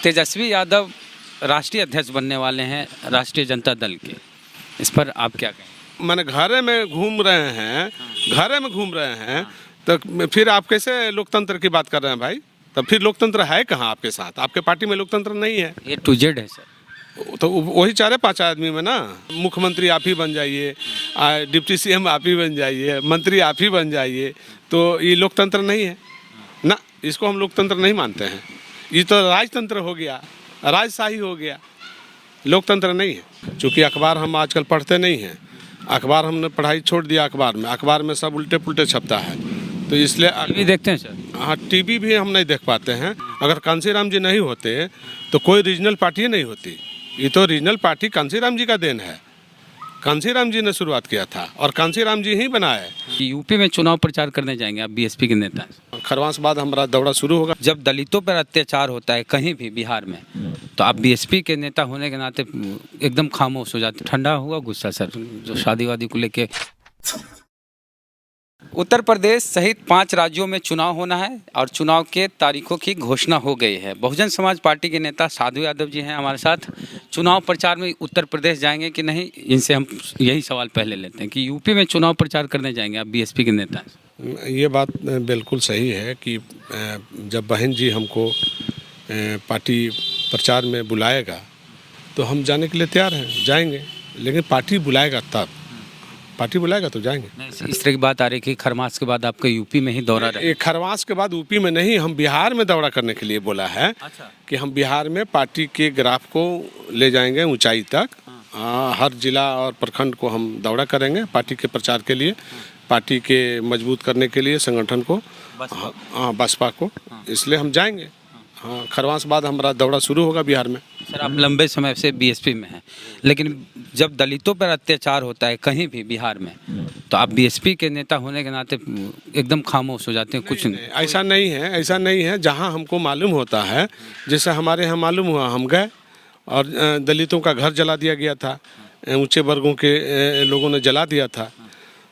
तेजस्वी यादव राष्ट्रीय अध्यक्ष बनने वाले हैं राष्ट्रीय जनता दल के, इस पर आप क्या कहें? मैंने घरे में घूम रहे हैं, घरे में घूम रहे हैं, तो फिर आप कैसे लोकतंत्र की बात कर रहे हैं भाई? तब फिर लोकतंत्र है कहाँ आपके साथ? आपके पार्टी में लोकतंत्र नहीं है। A to Z है सर। तो वही 4-5 आदमी में ना, मुख्यमंत्री आप ही बन जाइए, डिप्टी सीएम आप ही बन जाइए, मंत्री आप ही बन जाइए, तो ये लोकतंत्र नहीं है ना। इसको हम लोकतंत्र नहीं मानते हैं। ये तो राजतंत्र हो गया, राजशाही हो गया, लोकतंत्र नहीं है। चूँकि अखबार हम आजकल पढ़ते नहीं हैं, अखबार हमने पढ़ाई छोड़ दिया। अखबार में सब उल्टे पुल्टे छपता है, तो इसलिए टीवी देखते हैं सर? हाँ, टीवी भी हम नहीं देख पाते हैं। अगर कांशीराम जी नहीं होते तो कोई रीजनल पार्टी नहीं होती। ये तो रीजनल पार्टी कांशीराम जी का देन है। कांशीराम जी ने शुरुआत किया था और कांशीराम जी ही बनाए। यूपी में चुनाव प्रचार करने जाएंगे आप बीएसपी के नेता? खरवास बाद हमारा दौरा शुरू होगा। जब दलितों पर अत्याचार होता है कहीं भी बिहार में, तो आप बीएसपी के नेता होने के नाते एकदम खामोश हो जाते। ठंडा हुआ गुस्सा सर जो शादी वादी को लेके? उत्तर प्रदेश सहित 5 राज्यों में चुनाव होना है और चुनाव के तारीखों की घोषणा हो गई है। बहुजन समाज पार्टी के नेता साधु यादव जी हैं हमारे साथ। चुनाव प्रचार में उत्तर प्रदेश जाएंगे कि नहीं, इनसे हम यही सवाल पहले लेते हैं कि यूपी में चुनाव प्रचार करने जाएंगे आप बीएसपी के नेता? ये बात बिल्कुल सही है कि जब बहन जी हमको पार्टी प्रचार में बुलाएगा तो हम जाने के लिए तैयार हैं, जाएंगे। लेकिन पार्टी बुलाएगा तब, पार्टी बुलाएगा तो जाएंगे। इस तरह की बात आ रही कि खरमास के बाद आपका यूपी में ही दौरा रहे? खरमास के बाद यूपी में नहीं, हम बिहार में दौरा करने के लिए बोला है। अच्छा। कि हम बिहार में पार्टी के ग्राफ को ले जाएंगे ऊंचाई तक। हर जिला और प्रखंड को हम दौरा करेंगे पार्टी के प्रचार के लिए, पार्टी के मजबूत करने के लिए संगठन को, बसपा को। इसलिए हम जाएंगे। हाँ, खरवास बाद हमारा दौरा शुरू होगा बिहार में। सर आप लंबे समय से बीएसपी में हैं, लेकिन जब दलितों पर अत्याचार होता है कहीं भी बिहार में, तो आप बीएसपी के नेता होने के नाते एकदम खामोश हो जाते हैं? कुछ नहीं, ऐसा नहीं है, ऐसा नहीं है। जहाँ हमको मालूम होता है, जैसे हमारे यहाँ मालूम हुआ, हम गए और दलितों का घर जला दिया गया था, ऊंचे वर्गों के लोगों ने जला दिया था,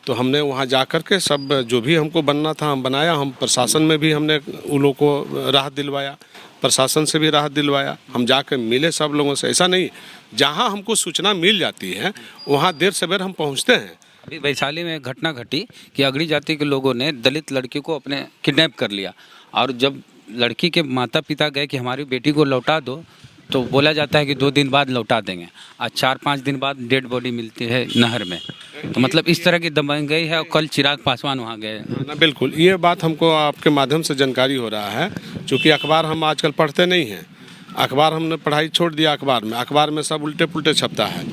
तो हमने वहाँ जा कर के सब जो भी हमको बनना था हम बनाया। हम प्रशासन में भी हमने उन लोगों को राहत दिलवाया, प्रशासन से भी राहत दिलवाया। हम जाकर मिले सब लोगों से। ऐसा नहीं, जहाँ हमको सूचना मिल जाती है वहाँ देर सवेर हम पहुँचते हैं। अभी वैशाली में घटना घटी कि अगड़ी जाति के लोगों ने दलित लड़की को अपने किडनैप कर लिया, और जब लड़की के माता पिता गए कि हमारी बेटी को लौटा दो, तो बोला जाता है कि 2 दिन बाद लौटा देंगे, और 4-5 दिन बाद डेड बॉडी मिलती है नहर में। तो मतलब इस तरह की दबाई गई है। और कल चिराग पासवान वहाँ गए ना। बिल्कुल, ये बात हमको आपके माध्यम से जानकारी हो रहा है। चूँकि अखबार हम आजकल पढ़ते नहीं हैं, अखबार हमने पढ़ाई छोड़ दिया। अखबार में सब उल्टे पुल्टे छपता है,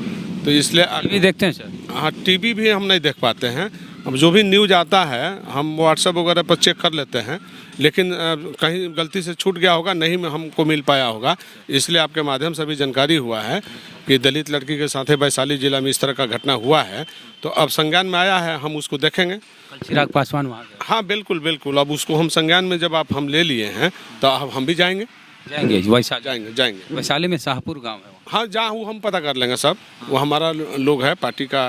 तो इसलिए टीवी देखते हैं सर? हाँ, टीवी भी हम नहीं देख पाते हैं। अब जो भी न्यूज़ आता है हम व्हाट्सएप वगैरह पर चेक कर लेते हैं, लेकिन कहीं गलती से छूट गया होगा, नहीं में हमको मिल पाया होगा। इसलिए आपके माध्यम से भी जानकारी हुआ है कि दलित लड़की के साथ वैशाली जिला में इस तरह का घटना हुआ है। तो अब संज्ञान में आया है, हम उसको देखेंगे। चिराग पासवान वहाँ गए? हाँ बिल्कुल बिल्कुल। अब उसको हम संज्ञान में जब आप हम ले लिए हैं तो अब हम भी जाएंगे वैशाली? जाएंगे। वैशाली में शाहपुर गाँव है। हाँ, जहाँ वो हम पता कर लेंगे सब। वो हमारा लोग है, पार्टी का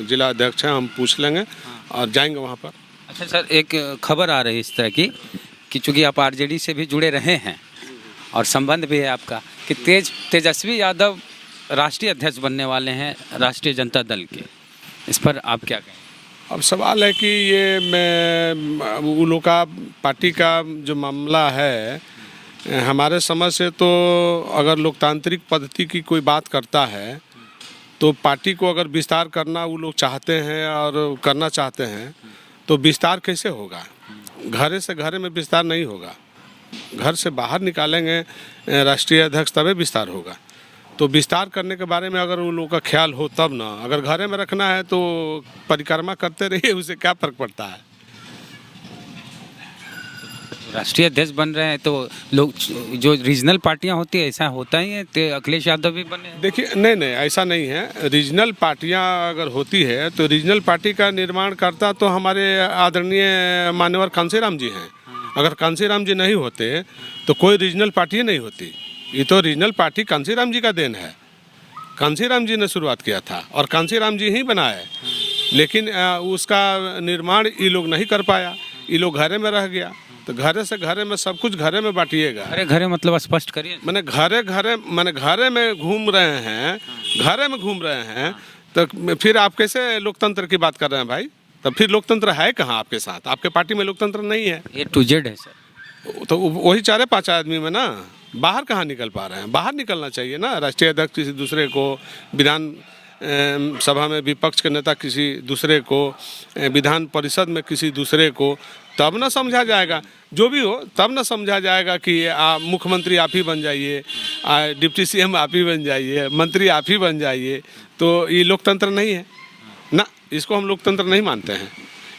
जिला अध्यक्ष है, हम पूछ लेंगे और जाएंगे वहाँ पर। अच्छा सर, एक खबर आ रही है इस तरह की कि चूँकि आप आरजेडी से भी जुड़े रहे हैं और संबंध भी है आपका, कि तेजस्वी यादव राष्ट्रीय अध्यक्ष बनने वाले हैं राष्ट्रीय जनता दल के, इस पर आप क्या कहें? अब सवाल है कि ये मैं उन लोग का पार्टी का जो मामला है, हमारे समझ से तो अगर लोकतांत्रिक पद्धति की कोई बात करता है तो पार्टी को अगर विस्तार करना वो लोग चाहते हैं और करना चाहते हैं, तो विस्तार कैसे होगा? घरे से घरे में विस्तार नहीं होगा। घर से बाहर निकालेंगे राष्ट्रीय अध्यक्ष, तभी विस्तार होगा। तो विस्तार करने के बारे में अगर उन लोगों का ख्याल हो तब ना। अगर घरे में रखना है तो परिक्रमा करते रहिए, उससे क्या फर्क पड़ता है? राष्ट्रीय अध्यक्ष बन रहे हैं तो लोग, जो रीजनल पार्टियां होती है, ऐसा होता ही है। तो अखिलेश यादव भी बने हैं। देखिए, नहीं ऐसा नहीं है। रीजनल पार्टियां अगर होती है तो रीजनल पार्टी का निर्माण करता तो हमारे आदरणीय मान्यवर कांशीराम जी हैं। अगर कांशीराम जी नहीं होते तो कोई रीजनल पार्टी नहीं होती। ये तो रीजनल पार्टी कांशीराम जी का देन है। कांशीराम जी ने शुरुआत किया था और कांशीराम जी ही बनाए, लेकिन उसका निर्माण ये लोग नहीं कर पाया, ये लोग घरे में रह गया। तो घरे से घरे में सब कुछ घरे में बांटिएगा। अरे घरे मतलब स्पष्ट करिए। मैंने घरे में घूम रहे हैं, घरे में घूम रहे हैं, तो फिर आप कैसे लोकतंत्र की बात कर रहे हैं भाई? तब फिर लोकतंत्र है कहाँ आपके साथ? आपके पार्टी में लोकतंत्र नहीं है। A to Z है सर। तो वही 4-5 आदमी में ना, बाहर कहाँ निकल पा रहे हैं? बाहर निकलना चाहिए ना। राष्ट्रीय अध्यक्ष किसी दूसरे को, विधान सभा में विपक्ष के नेता किसी दूसरे को, विधान परिषद में किसी दूसरे को, तब ना समझा जाएगा। जो भी हो तब ना समझा जाएगा कि मुख्यमंत्री आप ही बन जाइए, डिप्टी CM आप ही बन जाइए, मंत्री आप ही बन जाइए। तो ये लोकतंत्र नहीं है ना, इसको हम लोकतंत्र नहीं मानते हैं।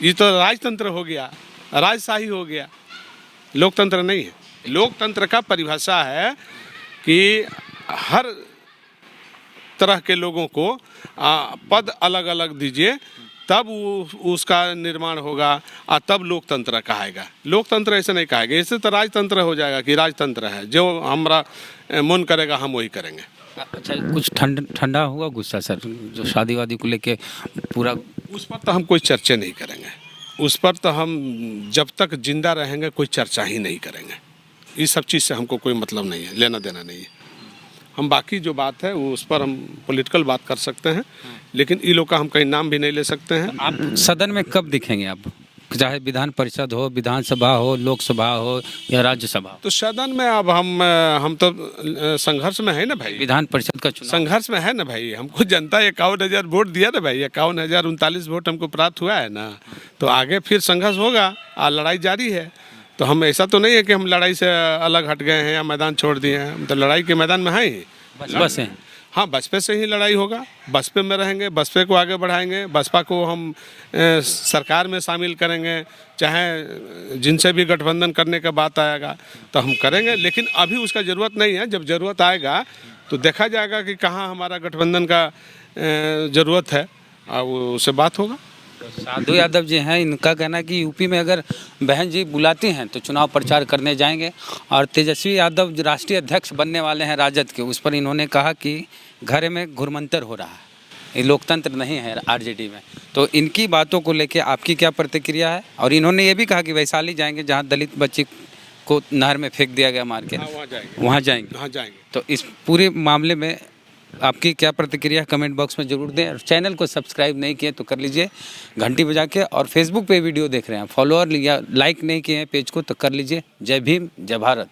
ये तो राजतंत्र हो गया, राजशाही हो गया, लोकतंत्र नहीं है। लोकतंत्र का परिभाषा है कि हर तरह के लोगों को पद अलग अलग दीजिए, तब उसका निर्माण होगा और तब लोकतंत्र कहेगा। लोकतंत्र ऐसे नहीं कहेगा, इससे तो राजतंत्र हो जाएगा कि राजतंत्र है, जो हमारा मन करेगा हम वही करेंगे। अच्छा, कुछ ठंडा हुआ गुस्सा सर, जो शादी वादी को लेके पूरा? उस पर तो हम कोई चर्चा नहीं करेंगे। उस पर तो हम जब तक जिंदा रहेंगे कोई चर्चा ही नहीं करेंगे। इस सब चीज़ से हमको कोई मतलब नहीं है, लेना देना नहीं है। हम बाकी जो बात है वो उस पर हम पॉलिटिकल बात कर सकते हैं, लेकिन ये लोग का हम कहीं नाम भी नहीं ले सकते हैं। आप सदन में कब दिखेंगे आप, चाहे विधान परिषद हो, विधानसभा हो, लोकसभा हो या राज्यसभा? तो सदन में अब हम तो संघर्ष में है ना भाई। विधान परिषद का चुनाव संघर्ष में है ना भाई। हमको जनता 51,000 वोट दिया ना भाई, 51,039 वोट हमको प्राप्त हुआ है ना। तो आगे फिर संघर्ष होगा और लड़ाई जारी है। तो हम ऐसा तो नहीं है कि हम लड़ाई से अलग हट गए हैं या मैदान छोड़ दिए हैं। हम तो लड़ाई के मैदान में हैं ही। बसपा से? हाँ, बसपा से ही लड़ाई होगा। बसपा में रहेंगे, बसपा को आगे बढ़ाएंगे, बसपा को हम सरकार में शामिल करेंगे, चाहे जिनसे भी गठबंधन करने का बात आएगा तो हम करेंगे। लेकिन अभी उसका ज़रूरत नहीं है। जब ज़रूरत आएगा तो देखा जाएगा कि कहाँ हमारा गठबंधन का ज़रूरत है और उससे बात होगा। साधु यादव जी हैं, इनका कहना है कि यूपी में अगर बहन जी बुलाती हैं तो चुनाव प्रचार करने जाएंगे। और तेजस्वी यादव जो राष्ट्रीय अध्यक्ष बनने वाले हैं राजद के, उस पर इन्होंने कहा कि घरे में घुरमंतर हो रहा है, ये लोकतंत्र नहीं है आरजेडी में। तो इनकी बातों को लेके आपकी क्या प्रतिक्रिया है? और इन्होंने ये भी कहा कि वैशाली जाएंगे जहाँ दलित बच्ची को नहर में फेंक दिया गया मार के, वहाँ जाएंगे। तो इस पूरे मामले में आपकी क्या प्रतिक्रिया कमेंट बॉक्स में जरूर दें। और चैनल को सब्सक्राइब नहीं किए तो कर लीजिए घंटी बजा के। और फेसबुक पे वीडियो देख रहे हैं, फॉलोअर या लाइक नहीं किए हैं पेज को तो कर लीजिए। जय भीम, जय भारत।